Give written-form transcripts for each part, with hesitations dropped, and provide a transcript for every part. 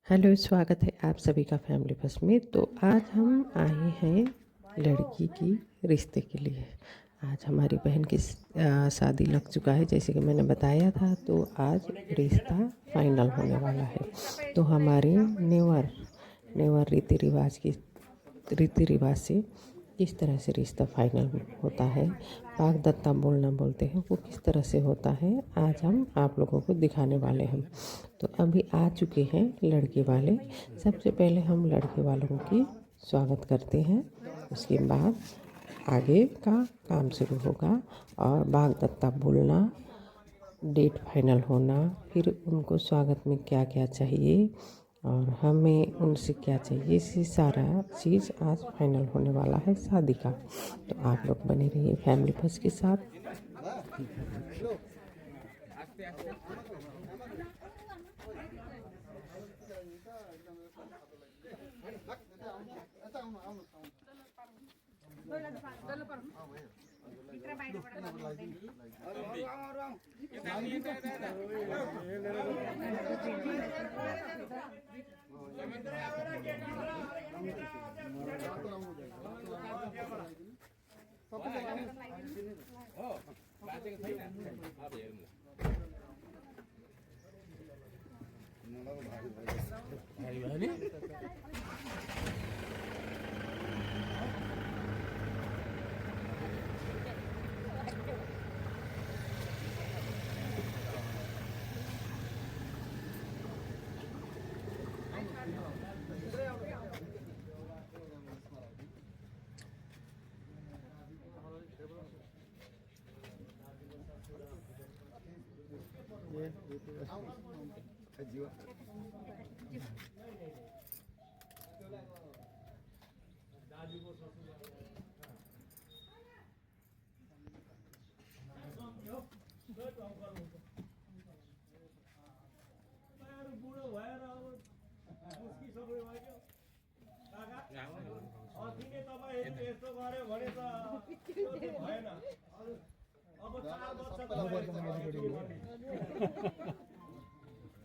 Hello, स्वागत है आप सभी का फैमिली फर्स्ट में। तो आज हम आए हैं लड़की की रिश्ते के लिए। आज हमारी बहन की शादी लग चुका है, जैसे कि मैंने बताया था। तो आज रिश्ता फाइनल होने वाला है। तो हमारे नेवर रीति रिवाज से किस तरह से रिश्ता फाइनल होता है, वागदत्ता बोलना बोलते हैं, वो किस तरह से होता है, आज हम आप लोगों को दिखाने वाले हैं। तो अभी आ चुके हैं लड़के वाले। सबसे पहले हम लड़के वालों की स्वागत करते हैं, उसके बाद आगे का काम शुरू होगा और वागदत्ता बोलना, डेट फाइनल होना, फिर उनको स्वागत में क्या क्या चाहिए और हमें उनसे क्या चाहिए, ये सारा चीज़ आज फाइनल होने वाला है शादी का। तो आप लोग बने रहिए फैमिली फर्स्ट के साथ।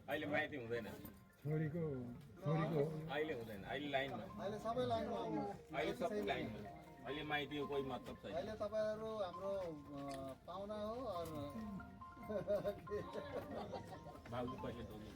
अहिले माइती हुँदैन, छोरीको अहिले हुँदैन, अहिले लाइनमा, अहिले सबै लाइनमा, अहिले सबै लाइनमा, अहिले माइतीको कोही मतलब छैन। अहिले तपाईहरु हाम्रो पाहुना हो और भाउजू कहिले दोगे?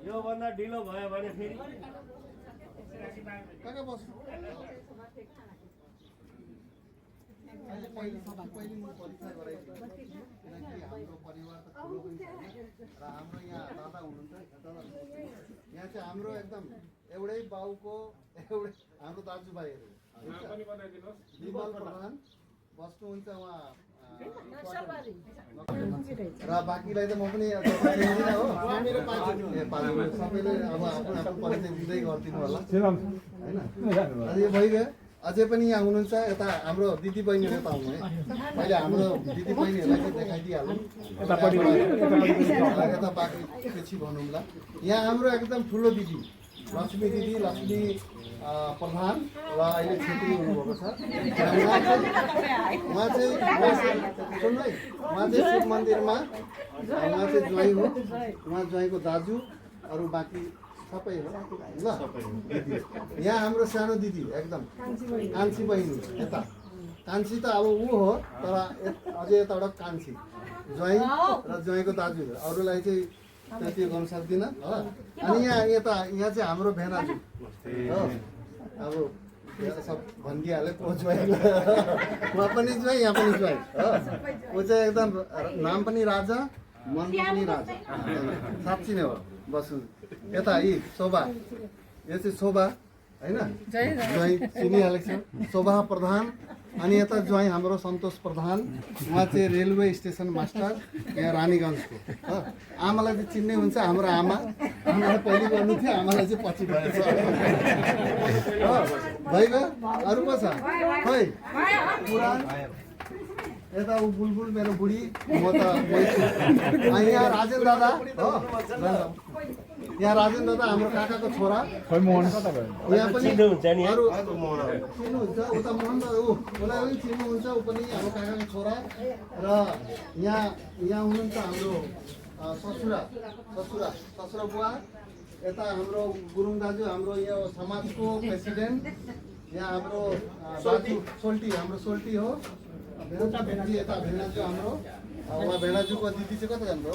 यो भन्दा ढिलो भयो भने फेरि पहिले म परिचय गराइदिन्छु किनकि हाम्रो परिवार त ठुलो पनि छ र हाम्रो यहाँ दादा हुनुहुन्छ। यहाँ चाहिँ हाम्रो एकदम एउटै बाउको एउटै हाम्रो दाजुभाइहरू विमल प्रधान बस्नुहुन्छ उहाँ र बाँकीलाई त म पनि हो सबैले अब आफ्नो आफ्नो परिचय दिँदै गरिदिनु होला होइन। यो भइगयो, अझै पनि यहाँ हुनुहुन्छ यता हाम्रो दिदी बहिनीहरू यता आउनु है। मैले हाम्रो दिदी बहिनीहरूलाई चाहिँ देखाइदिइहालौँ, यता बाँकी पछि भनौँला। यहाँ हाम्रो एकदम ठुलो दिदी लक्ष्मी दिदी, लक्ष्मी प्रधान र अहिले छेत्री हुनुभएको छ। उहाँ चाहिँ सुन्नु है, उहाँ चाहिँ शिव मन्दिरमा उहाँ चाहिँ ज्वाइँ हो, उहाँ ज्वाइँको दाजु, अरू बाँकी सबै हो ल। यहाँ हाम्रो सानो दिदी एकदम कान्छी बहिनी, यता कान्छी त अब ऊ हो तर अझै यताबाट कान्छी ज्वाइँ र ज्वाइँको दाजु, अरूलाई चाहिँ त्यति गर्न सक्दिनँ हो। अनि यहाँ चाहिँ हाम्रो भेनाजु हो, अब सब भनिदिइहाल्यो को ज्वाइँ उहाँ पनि ज्वाइँ यहाँ पनि ज्वाइँ हो ऊ चाहिँ एकदम नाम पनि राजा मन पनि राजा साँच्ची नै हो बसु यता यी शोभा यो चाहिँ शोभा होइन ज्वाइँ चिनिहालेको छ शोभा प्रधान अनि यता ज्वाइँ हाम्रो सन्तोष प्रधान उहाँ चाहिँ रेलवे स्टेसन मास्टर यहाँ रानीगञ्जको हो आमालाई चाहिँ चिन्ने हुन्छ हाम्रो आमालाई पहिले गर्नु थियो आमालाई चाहिँ पछि भएछ हो भइगयो अरू को छ खै पुराण यता ऊ बुलबुल मेरो बुढी म त यहाँ राजेन दादा हो यहाँ राजेन दादा हाम्रो काकाको छोरा यहाँ पनि अरू चिन्नुहुन्छ उता मोहन दादा उसलाई पनि चिन्नुहुन्छ ऊ पनि हाम्रो काकाको छोरा र यहाँ हुनुहुन्छ हाम्रो ससुरा बुवा यता हाम्रो गुरुङ दाजु हाम्रो यो समाजको प्रेसिडेन्ट यहाँ हाम्रो दाजु हाम्रो सोल्टी हो यता भेडाजु हाम्रो उहाँ भेडाजुको दिदी चाहिँ कता जानुभयो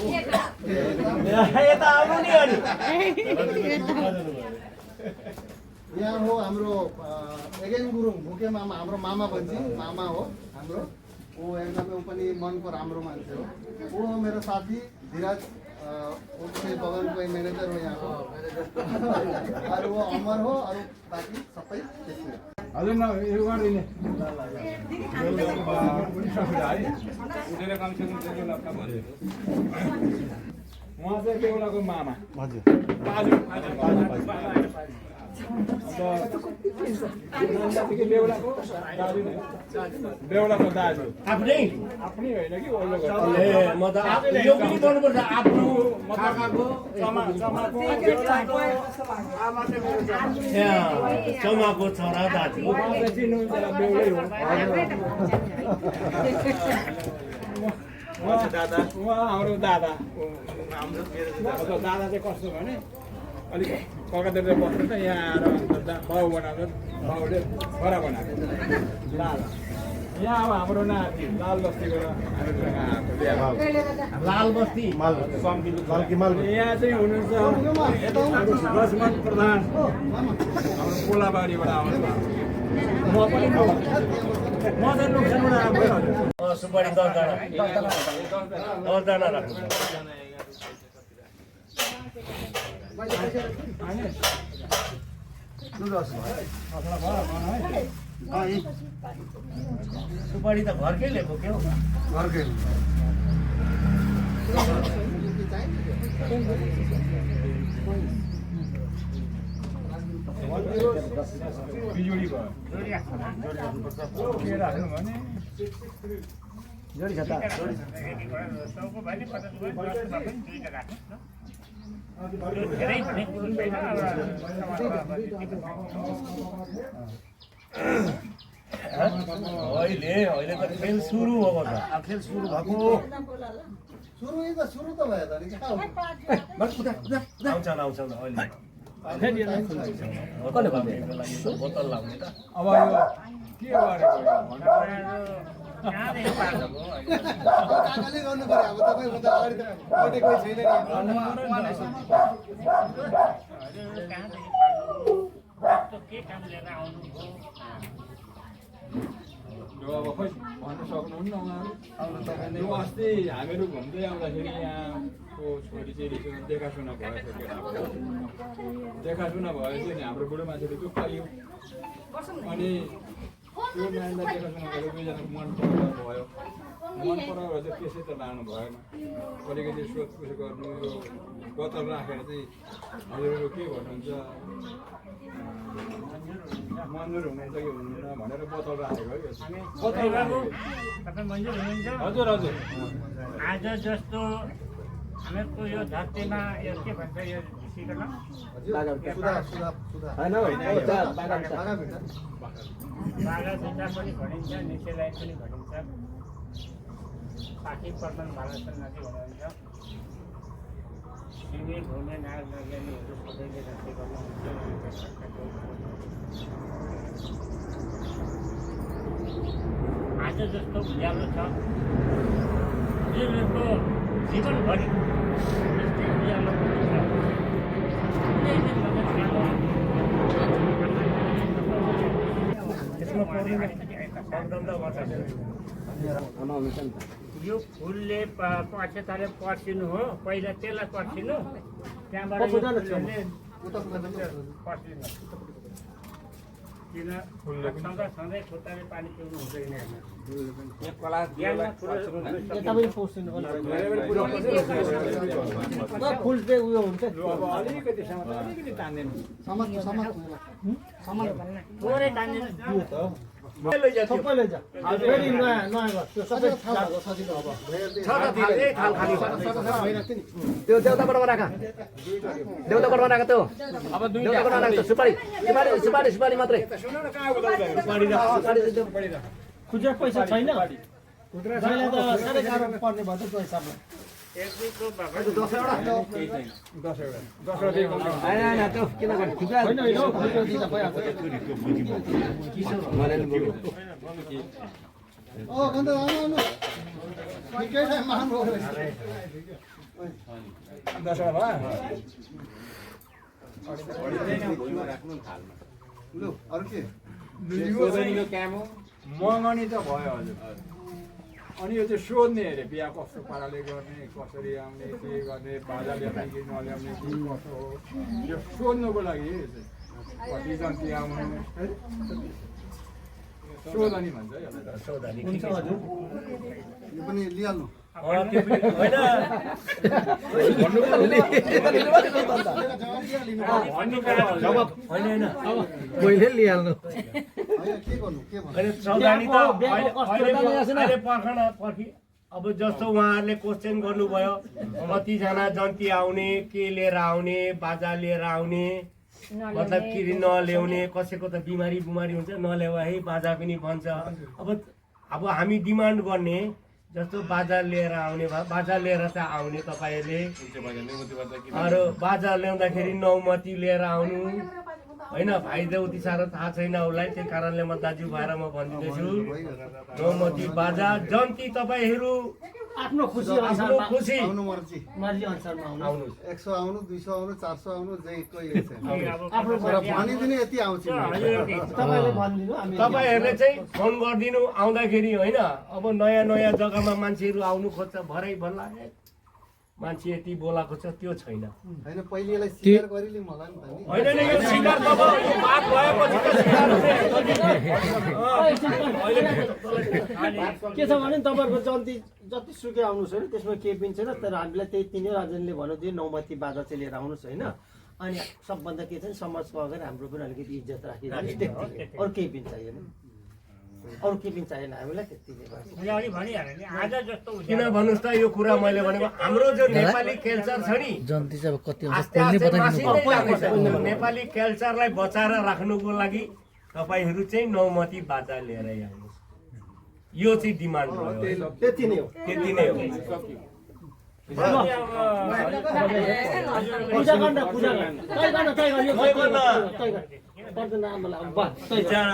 यहाँ हो हाम्रो एगेन गुरुङ भुके मामा हाम्रो मामा भन्छ मामा हो हाम्रो ऊ एकदमै ऊ पनि मनको राम्रो मान्छे हो ऊ हो मेरो साथी धीरज ऊ चाहिँ बगानको म्यानेजर हो यहाँको अरू हो अमर हो अरू बाँकी सबै त्यस्तै हजुर न यो गरिदिने उहाँ चाहिँ बेहुलाको मामा हजुर बेहुलाको दाजु आफ्नै होइन कि चमाको छोरा दाजु चिन्नुहुन्छ बेहुलै हो उहाँ हाम्रो दादा दादा चाहिँ कस्तो भने अलिक कलकत्तातिर बस्नु त यहाँ आएर बाउ बनाएको बाउले छोरा बनाएको दादा यहाँ अब हाम्रो नाति लाल बस्तीबाट हामीसँग आएको लाल बस्ती यहाँ चाहिँ हुनुहुन्छ लक्ष्मण प्रधान हाम्रो कोलाबारीबाट आउनुभयो म पनि म चाहिँ नोक्सानबाट आएको सुपारी 10 जना राख्नु सुपारी त घरकै ल्याएको के हो घरकै बिजुली भयो के राख्नु भने जोडी छ त अहिले त खेल सुरु भएको छ खेल सुरु भएको सुरु त भयो त नि आउँछ अहिले बोतल लाउने त अब यो के काकाले गर्नु पर्यो अब तपाईँको त अगाडि त कोही छैन यो अब खोइ भन्न सक्नुहुन्न उहाँहरू अस्ति हामीहरू घुम्दै आउँदाखेरि यहाँको छोरी चेलीसँग देखासुना भएछ देखासुना भएपछि नि हाम्रो बुढो मान्छेले चुप्प आयो अनि त्यो नानीलाई देखासुना गरेर दुईजनाको मन पराएर भयो मन पराएर चाहिँ त्यसै त लानु भएन अलिकति सोधपुछ गर्नु यो बोतल राखेर चाहिँ हजुरहरू के भन्नुहुन्छ मन्जुर हुनुहुन्छ कि हुनुहुन्न भनेर बोतल राखेको है बोतल राखेको तपाईँ मन्जुर हुनुहुन्छ हजुर हजुर आज जस्तो हामीहरूको यो धरतीमा यो के भन्छ यो ऋषिको नाम बाघा भिटा पनि भनिन्छ निसेलाई पनि भनिन्छ पाखी पर्मन भालासन नदी भन्नुहुन्छ सिमी घुमे नाग नगेनीहरू सबैले रक्षा गर्नुहुन्छ आज जस्तो उज्यालो छ हजुरहरूको जीवनभरि यस्तै उज्यालो पनि छ कुनै दिन यो फुलले पछेताले पर्सिनु हो, पहिला त्यसलाई पर्सिनु, त्यहाँबाट पर्सिनु। किन सधैँ खुट्टाले पानी पिउनु हुँदैन। फुल चाहिँ उयो हुन्छ अलिकति तान्दैन थोरै तान्दिनु। सबै लैजा फेरि नयाँ नयाँ घर त्यो सबै थाहा भएको सजिलो अब त्यो देउताकोटमा राख देउताकोटमा राख त्यो अब देउताकोटमा राख सुपारी सुपारी सुपारी सुपारी मात्रै खुजुरा पैसा छैन जहिले त साह्रै गाह्रो पर्ने भयो त्यो हिसाबले मगनी त भयो हजुर अनि यो चाहिँ सोध्ने अरे बिहा कस्तो पाराले गर्ने कसरी आउने के गर्ने बाजा ल्याउने कि नल्याउने कि कसो हो यो सोध्नुको लागि कति जन्ती आउने सोधनी भन्छ यो पनि लिइहाल्नु मैले लिइहाल्नु के गर्नु के भन्नु सौदानी त अहिले पर्खी अब जस्तो उहाँहरूले क्वेश्चन गर्नुभयो कतिजना जन्ती आउने के लिएर आउने बाजा लिएर आउने मतलब के नल्याउने कसैको त बिमारी हुन्छ नल्याए है बाजा पनि भन्छ। अब हामी डिमान्ड गर्ने जस्तो बाजा लिएर आउने भए बाजा लिएर त आउने तपाईँहरूले अरू बाजा ल्याउँदाखेरि नौमती लिएर आउनु होइन भाइ देउती साह्रो थाहा छैन उसलाई त्यही कारणले म दाजु भएर म भनिदिँदैछु नौमती बाजा जन्ती तपाईँहरू आफ्नो खुसी आफ्नो खुसी आउनु मर्जी अनुसारमा आउनु 100 आउनु 200 आउनु 400 आउनु जे कोही आफ्नो भनिदिनु यति आउँछ तपाईँले भनिदिनु तपाईँहरूले चाहिँ फोन गरिदिनु आउँदाखेरि होइन अब नयाँ नयाँ जग्गामा मान्छेहरू आउनु खोज्छ भरै भन्ला मान्छे यति बोलाएको छ त्यो छैन हैन पहिलेलाई स्वीकार गरिले मलाई नि होइन नि यो स्वीकार तब यो बात भएपछि त स्वीकार के छ भने तपाईँहरूको जन्ती जति सुकै आउनुहोस् होइन त्यसमा केही पनि छैन तर हामीलाई त्यही तिनै राजनले भन्यो जे नौमती बाजा चाहिँ लिएर आउनुहोस् होइन अनि सबभन्दा के छ समाजको अगाडि हाम्रो पनि अलिकति इज्जत राखिदिनु अरू केही पनि चाहिएन अरू केही पनि चाहिएन हामीलाई त्यति किन भन्नुहोस् त यो कुरा मैले भनेको हाम्रो जो नेपाली कल्चर छ नि जन्ती चाहिँ अब कति नेपाली कल्चरलाई बचाएर राख्नुको लागि तपाईँहरू चाहिँ नौमती बाजा लिएर आउनुहोस् यो चाहिँ डिमान्ड हो त्यति नै हो पूजा गर्न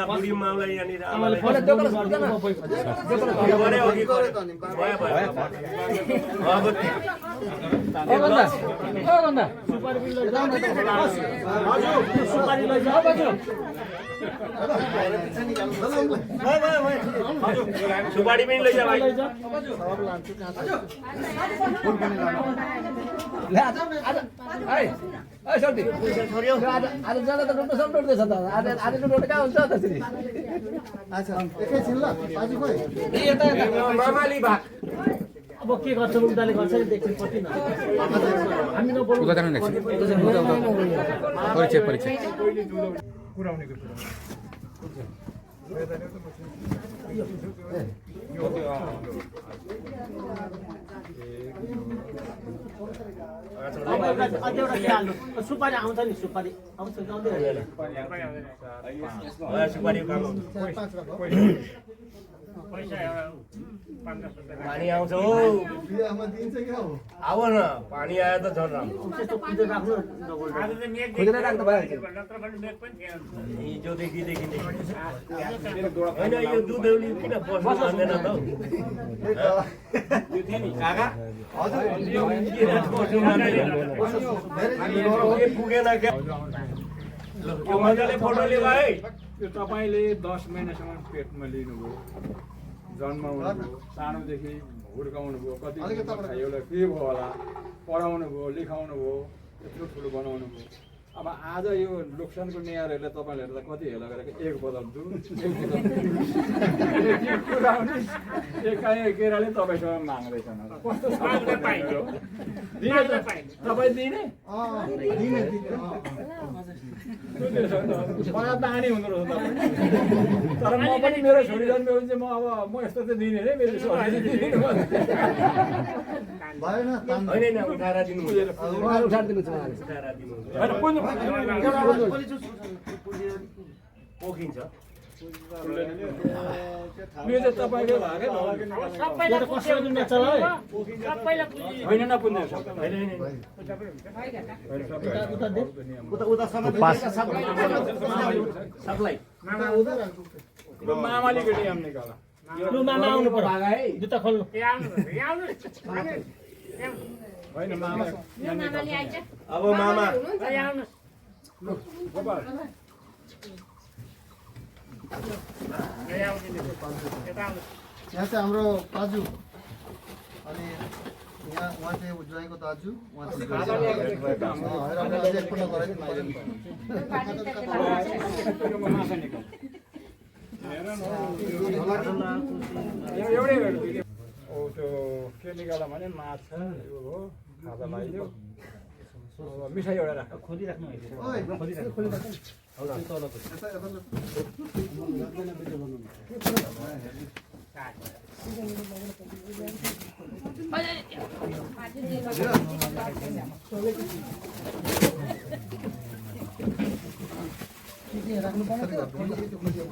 बुढी माउलाई यहाँनिर सुपारी पनि लैजा भाइ आज जाँदा त डोटो सब डोट्दैछ त आज डोटो कहाँ हुन्छ त्यसरी अच्छा एकैछिन ल बाजु खोइ मामाली भाग अब के गर्छ उनीहरूले गर्छ नि देख्छ कति न हामी नबोल्नु परीक्षा पुऱ्याउनेको सुपारी आउँछ नि सुपारी आउँछ सुपारी पानी आउँछ हौ बिहामा दिन्छ क्या हो आऊ न पानी आयो त झन् राम्रो हिजोदेखि होइन यो दुधौली किन बस्नु मान्दैन त काका पुगेन क्या मजाले फोटो लियो भाइ त्यो तपाईँले 10 महिनासम्म पेटमा लिनुभयो, जन्माउनुभयो, सानोदेखि हुर्काउनु भयो, कति एउटा के भयो होला, पढाउनु भयो, लेखाउनु भयो, यत्रो ठुलो बनाउनु भयो। अब आज यो लोक्सानको नेहारहरूले तपाईँले हेर्दा कति हेला गरेको एक बदल दुध एकाइ केराले तपाईँसँग माग्दैछन् कस्तो तपाईँ दिने दानी हुँदो रहेछ तपाईँ। तर म पनि मेरो छोरी जन्म्यो भने चाहिँ म यस्तो चाहिँ दिने रे मेरो छोरी दिनु भएन होइन उठाएर दिनु उठाएर दिनु छ पोखिन्छ यो चाहिँ तपाईँकै भागै होइन नपुग्ने मामालीको नियम निकाल मामा आउनु पर्यो जुत्ता खोल्नु होइन मामा अब मामा यहाँ चाहिँ हाम्रो दाजु अनि यहाँ उहाँ चाहिँ ज्वाइँको दाजु उहाँ चाहिँ एकपल्ट एउटै त्यो के निकाल्दा भने माछा यो हो खाजा लगाइदियो मिठाई एउटा राख खोलिराख्नु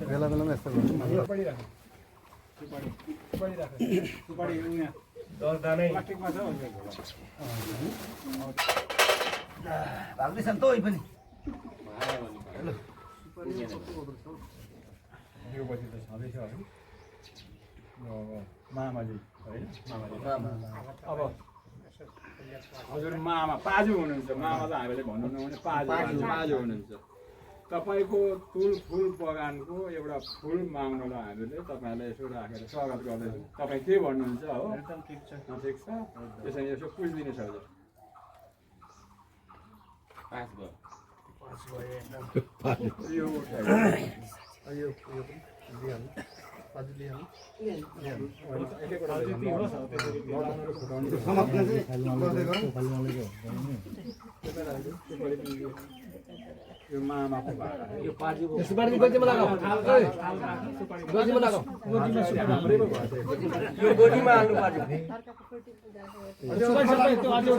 बेला बेलामा यस्तो सुपारी प्लास्टिकमा छ भाग्दैछन् त ओइ पनि यो पछि त छँदैछ है मामाजी होइन अब हजुर मामा पाजु हुनुहुन्छ मामा त हामीले भन्नु नहुने पाजु हुनुहुन्छ तपाईँको फुल बगानको एउटा फुल माग्नुलाई हामीले तपाईँलाई यसो राखेर स्वागत गर्दैछौँ। तपाईँ के भन्नुहुन्छ हो एकदम ठिक छ त्यसैले यसो पुछिदिनु छ हजुर यो मामाको यो पाजीको सुपारी गोजीमा लगाऊ गोजीमा लगाऊ यो गोजीमा हाल्नु पाजु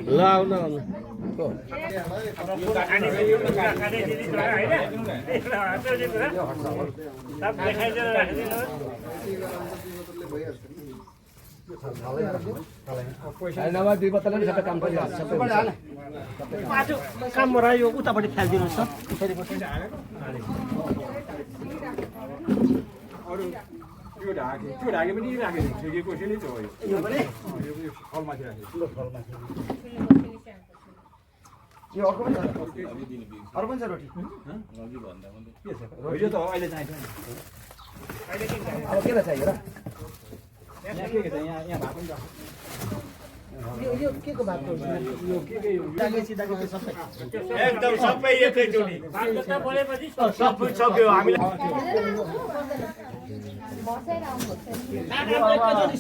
ल आउन नभए दुई बोतलले सबै काम गरिहाल्छ काममा रह्यो उतापट्टि फालिदिनुहोस् त्यो ढाके पनि राखेको छु कि कसैले छ यो पनि यो फलमाथि राखेको यो अर्को पनि छ रोटी यो त अहिले चाहिन्छ अब केलाई चाहियो र यहाँ के छ यहाँ भएको नि यो के को बात गर्नु यो के सिधाको सबै एकदम सबै एकैचोटि सबै सक्यो हामीले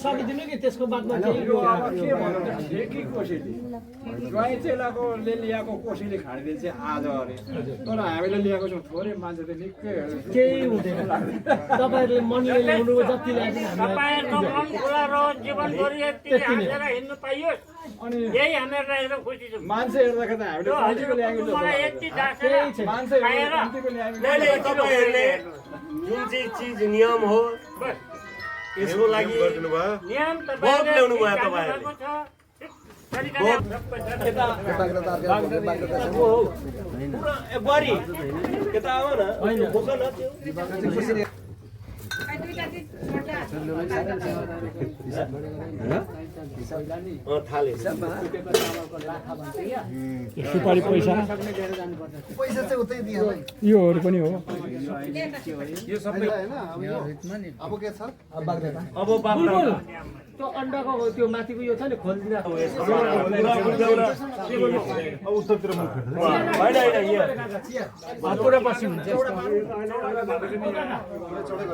सकिदिनु कि त्यसको बादमा के भन्नु के कोसेली ज्वाइँ चेलाकोले ल्याएको कोसेली खाँदै चाहिँ आज अरे तर हामीले ल्याएको छौँ थोरै मान्छे त निकै केही हुँदैन तपाईँहरूले मनले ल्याउनु जति ल्याएको अनि मान्छे हेर्दाखेरि त हामीले कम्तीको ल्याएको मान्छे कम्तीको ल्याएको तपाईँहरूले जुन चाहिँ चिज नियम हो यसको लागि बहुत ल्याउनु भयो तपाईँहरूले बढी यता आऊ न थाले सुपारी पैसा पैसा चाहिँ उतै दियो भाइ योहरू पनि हो यो सबै होइन अब के छ अब बाबु त्यो अन्डाको त्यो माथिको यो छ नि खोलिदिँदा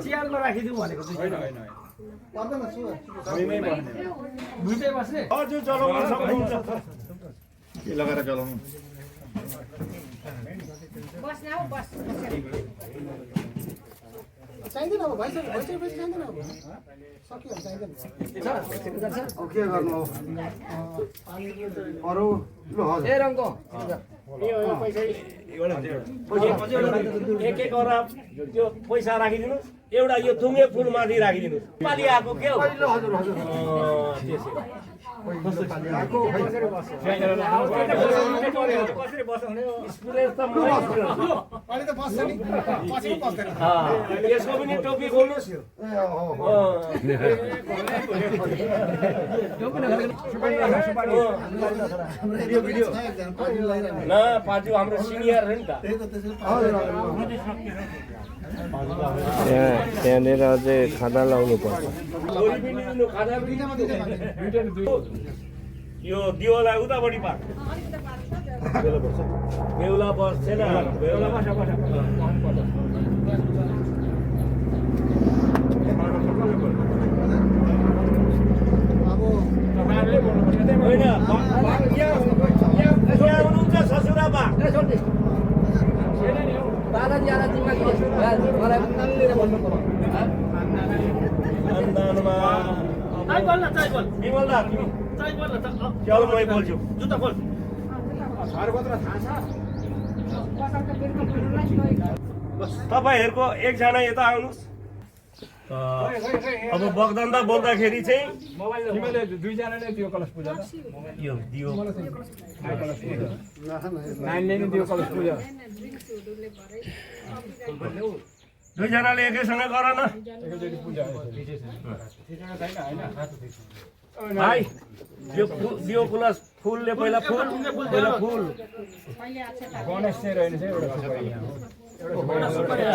चियालमा राखिदिउँ भनेको पर्दैन छु भुइँमै बस्ने हजुर चलाउन सक्नुहुन्छ के लगाएर चलाउनु चाहिँदैन अब भइसक्यो चाहिँदैन अब सकियो चाहिँदैन अब के गर्नु हो अरू ल हजुर ए रङको एक एक अरब त्यो पैसा राखिदिनुहोस् एउटा यो थुङ्गे फुल माथि राखिदिनुहोस् पालि आएको के हो हजुर हजुर अहिले त बस्छ नि पछि बस्दैन यसको पनि टोपी खोल्नुहोस् न पाजु हाम्रो सिनियर हो नि त त्यहाँनिर अझै खाना लाउनु पर्छ यो दियोलाई उतापट्टि पार बेहुला बस्छेन बेहुला होइन हुनुहुन्छ ससुराबा बालाजी आला जिम्मा मलाई भन्नु पर्यो खानदानमा विमल दा तिमी चल मै बोल्छु जुत्ता खोल तपाईँहरूको एकजना यता आउनुहोस् अब बग्दन्दा बोल्दाखेरि चाहिँ तिमीले दुईजनाले दियो कलश पूजा यो दियो नानीले नि दियो कलश पूजा दुईजनाले एकैसँग गर न एकैचोटि पूजा भाइ यो दियो कलश फुलले पहिला फुल गणेश चाहिँ रहेन चाहिँ एउटा सुपारी यहाँ हो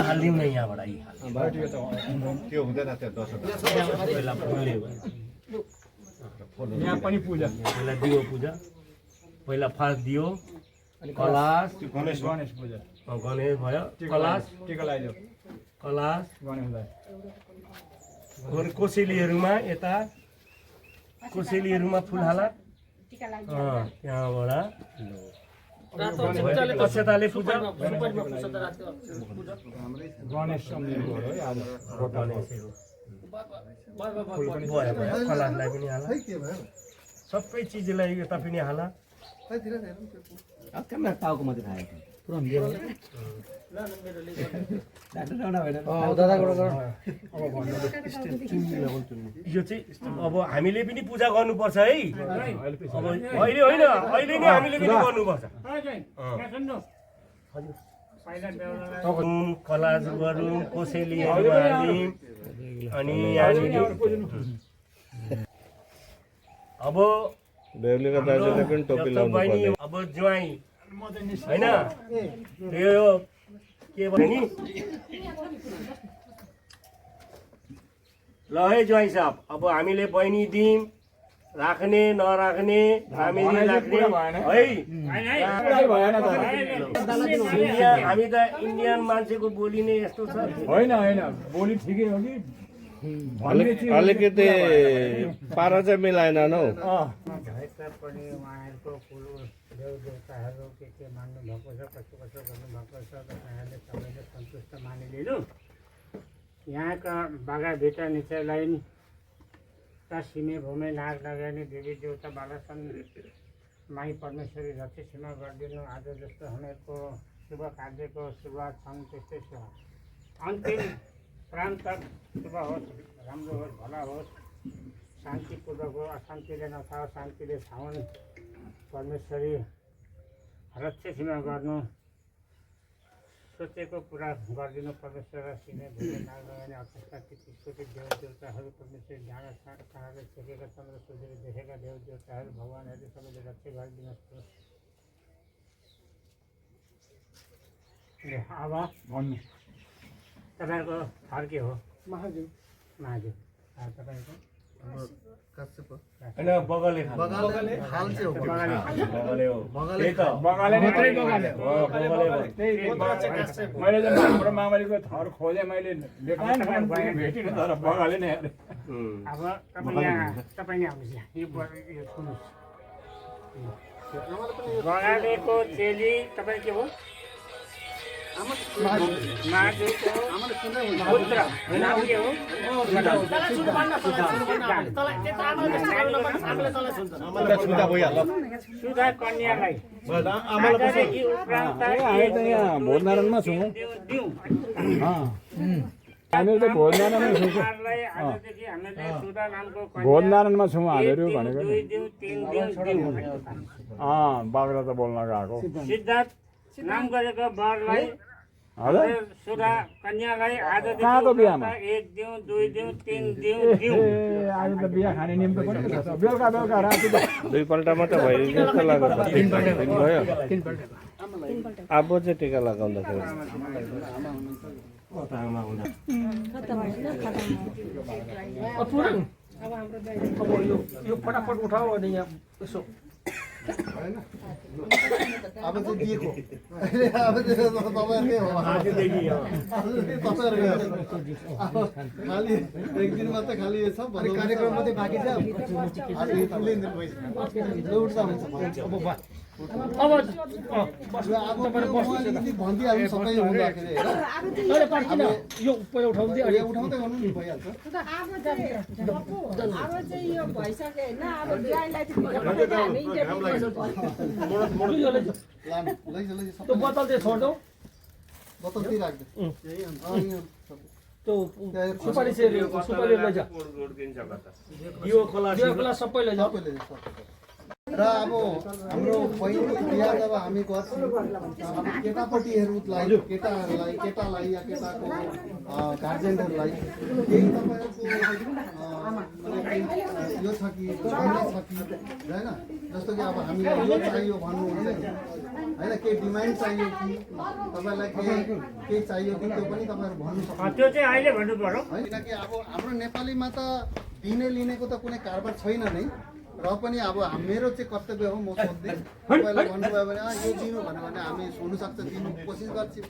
हालिदिउँ न यहाँबाट त्यो हुँदैन त्यो 10 पहिला फुलले यहाँ पनि पूजा पहिला दियो पूजा पहिला फास्ट दियो कलाश गणेश पूजा गणेश भयो कलाश टिका लगाइदियो कलाश गणेशलाई कोसेलीहरूमा यता कोसेलीहरूमा फुल हाला त्यहाँबाट अक्षताले पूजा गणेश सम्झिनु है आज कलाशलाई पनि हाला सबै चिजलाई यता पनि हाला टाउको मात्रै खायो यो चाहिँ अब हामीले पनि पूजा गर्नुपर्छ है अब अहिले होइन अहिले नै हामीले पनि गर्नुपर्छ कलाश गरौँ कोसेलीहरू हाल्यौँ अनि अब बेहुलीको दाजुले पनि टोपी लाउनु पर्ने अब ज्वाइँ होइन यो के भयो नि ल है ज्वाइँ साहब अब हामीले बहिनी दियौँ राख्ने नराख्ने हामीले राख्ने है हामी त इन्डियन मान्छेको बोली नै यस्तो छ होइन बोली ठिकै हो कि अलिकति पारा चाहिँ मिलाएन हौ उहाँहरूको कुलो देवदेवताहरू के मान्नु भएको छ कसो गर्नुभएको छ तपाईँहरूले सबैले सन्तुष्ट मानिलिनु यहाँका बागा भिटा निचा लाइन का सिमे भूमि नाग नगर्ने देवी देवता बालासन माई परमेश्वरी रक्षा सीमा गरिदिनु आज जस्तो हामीहरूको शुभ कार्यको सुरुवात छन् त्यस्तै छ अन्तिम प्राण तक शुभ होस् राम्रो होस् भला होस् शान्तिपूर्वक हो अशान्तिले नथाओस् शान्तिले छाउन् परमेश्वरी रक्षा सीमा गर्नु सोचेको पुरा गरिदिनु परमेश्वर र सिने भूमि नारायण अवस्था तितीकोटी देव देवताहरू परमेश्वर डाँडा काँडाले छेकेका चन्द्र सूर्यले देखेका देव देवताहरू भगवान्हरूले सबैले रक्षा गरिदिनुहोस्। अब भन्नु तपाईँको थर के हो? महादेव महादेव। तपाईँको काश्यप होइन बगले बगाले हाल चाहिँ हो बगले हो बगाले त्यही त बगाले मात्रै बगाले हो, बगले हो। मैले त हाम्रो मामलीको थर खोजेँ मैले भेटिनँ तर बगाले नै हेरेँ। अब तपाईँ यहाँ तपाईँ यहाँ आउनुहोस् यहाँ यो यो सुन्नुहोस् बगालेको चेली तपाईँ के हो? महादेवको पुत्र नाम के हो? सुधा कन्यालाई आजदेखि उपरान्त भोजनारायणमा छौँ दिउँ। हामीहरू त भोजनारायणमा छौँ उहाँहरूलाई आजदेखि हामीले सुधा नामको कन्या भोजनारायणमा छौँ हामीहरू एक भनेको दिउँ, 2 दिउँ, 3 दिउँ, दिउँ। बाग्रा त बोल्न गएको सिद्धार्थ नाम गरेको वरलाई हजुर सुधा कन्यालाई आजदेखि कहाँको बिहामा? उपरान्त 1 दिउँ, 2 दिउँ, 3 दिउँ, ए दिउँ। आज त बिहा खाने नियम त पनि छ बेलुका बेलुका राति त दुईपल्ट मात्रै भयो जस्तो लाग्यो त भयो अब चाहिँ टिका लगाउँदाखेरि अब यो फटाफट उठाऊ अनि यहाँ यसो अब चाहिँ दिएको अब चाहिँ तपाईँहरूकै हो तपाईँहरूको खालि एक दिन मात्रै खालि यो छ कार्यक्रम मात्रै बाँकी छ अब भनिदिइहाल्नु सबै हुँदाखेरि यो पहिला उठाउँदै अनि उठाउँदै गर्नु नि भइहाल्छ अब चाहिँ यो भइसक्यो होइन अब ज्वाइँलाई चाहिँ हामी लानु लैजा त्यो बोतल चाहिँ छोड्दौ बोतल त्यही राख्दै त्यो सुपारी चाहिँ सुपारी लैजा यो खोला यो सबै लैजा र अब हाम्रो पहिलो बिहा जब हामी गर्छौँ अब केटापट्टिहरूलाई केटालाई या केटाको गार्जेनहरूलाई केही तपाईँहरूको यो छ कि भन्ने छ कि होइन जस्तो कि अब हामीलाई यो चाहियो भन्नुहुन्छ होइन केही डिमान्ड चाहियो कि तपाईँलाई केही चाहियो कि त्यो पनि तपाईँहरू भन्नु सक्नुहुन्छ त्यो चाहिँ अहिले भन्नु पर्यो है किनकि अब हाम्रो नेपालीमा त दिने लिनेको त कुनै कारबार छैन नै र पनि अब मेरो चाहिँ कर्तव्य हो म सोध्दै तपाईँलाई भन्नुभयो भने यो दिनु भन्यो भने हामी हुनसक्छ दिनु कोसिस गर्छौँ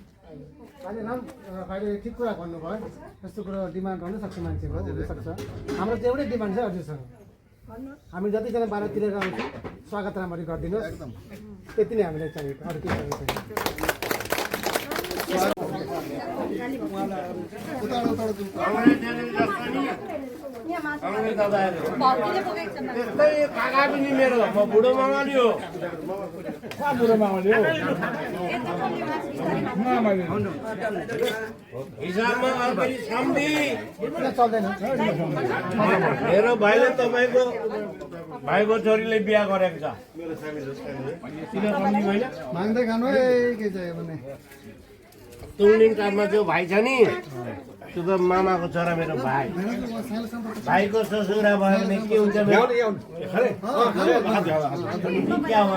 अहिले ठिक कुरा भन्नुभयो यस्तो कुरो डिमान्ड हुनसक्छ मान्छेको हुनसक्छ हाम्रो चाहिँ एउटै डिमान्ड छ हजुरसँग हामी जतिजना बाहिरतिरका आउँछौँ स्वागत राम्ररी गरिदिनुहोस् एकदम त्यति नै हामीलाई चाहिएको अरू के चाहिएको त्यस्तै काका पनि मेरो म बुढो मङ्गली हो बुढो मामली हो मामली हिसाबमा अर्पणी सम्धि चल्दैन मेरो भाइले तपाईँको भाइको छोरीले बिहा गरेको छ किन सम्धि होइन माग्दै खानु है के चाहियो भने तुङलिङ काठमा जो भाइ छ नि त्यो त मामाको छोरा मेरो भाइ भाइको ससुरा भयो भने के हुन्छ मेरो क्या हो